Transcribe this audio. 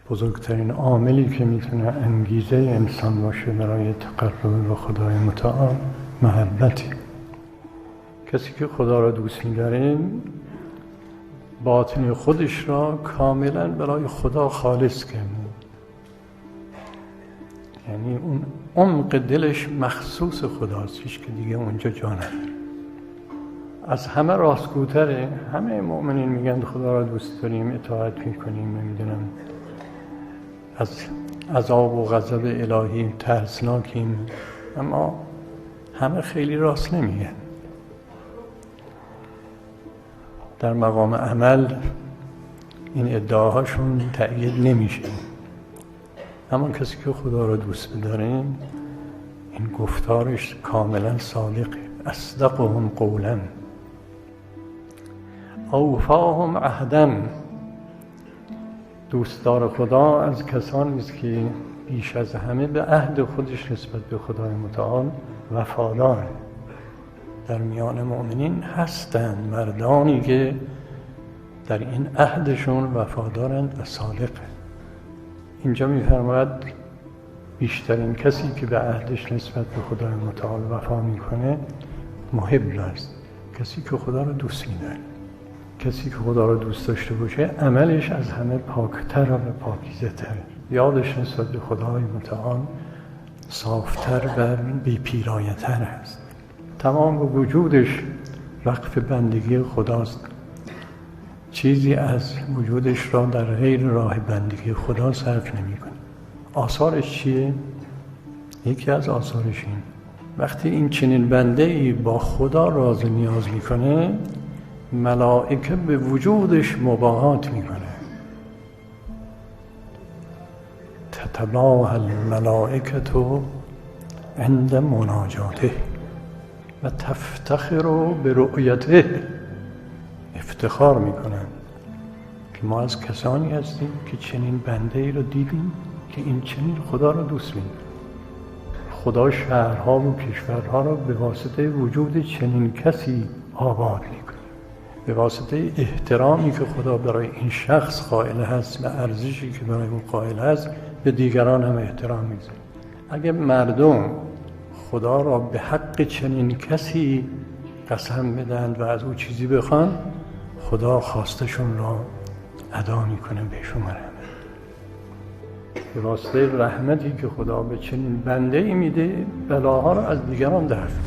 بزرگترین عاملی که میتونه انگیزه انسان باشه برای تقرب به خدای متعال محبته. کسی که خدا را دوست می‌داره باطن خودش را کاملا برای خدا خالص کنه، یعنی اون عمق دلش مخصوص خداست، هیچ که دیگه اونجا جا نداره. از همه راستگوتره. همه مؤمنین میگن خدا را دوست داریم، اطاعت میکنیم، نمیدونم از عذاب و غضب الهی ترسناکیم، اما همه خیلی راست نمیگن. در مقام عمل این ادعاهاشون تأیید نمیشه. اما کسی که خدا را دوست بداره این گفتارش کاملا صادقه. اصدقهم قولا اوفاهم عهدا. دوستدار خدا از کسانی است که بیش از همه به عهد خودش نسبت به خدای متعال وفادار. در میان مؤمنین هستند مردانی که در این عهدشون وفادارند و صادقند. اینجا می‌فرماید بیشترین کسی که به عهدش نسبت به خدای متعال وفا میکنه محب است، کسی که خدا رو دوست می‌داره. کسی که خدا رو دوست داشته باشه عملش از همه پاکتر و پاکیزه‌تر، یادش نسبت به خدای متعال صافتر و بی‌پیرایه‌تر است. تمام وجودش وقف بندگی خداست، چیزی از وجودش را در غیر راه بندگی خدا صرف نمی‌کنه. آثارش چیه؟ یکی از آثارش این وقتی این چنین بنده‌ای با خدا راز نیاز میکنه، ملائکه به وجودش مباهات میکنه. تتباهى الملائکه عند مناجاته و تفتخر برؤیته. افتخار میکنن که ما از کسانی هستیم که چنین بنده‌ای رو دیدیم که این چنین خدا رو دوست می‌داره. خدا شهرها و کشورها را به واسطه وجود چنین کسی آباد می‌کنه، به واسطه احترامی که خدا برای این شخص قائل هست و ارزشی که برای اون قائل هست به دیگران هم احترام می‌ذاره. اگه مردم خدا را به حق چنین کسی قسم بدن و از او چیزی بخوان، خدا خواستشون را ادا میکنه بهشون مرحمت. به واسطه رحمتی که خدا به چنین بنده‌ای میده بلاها را از دیگران دفع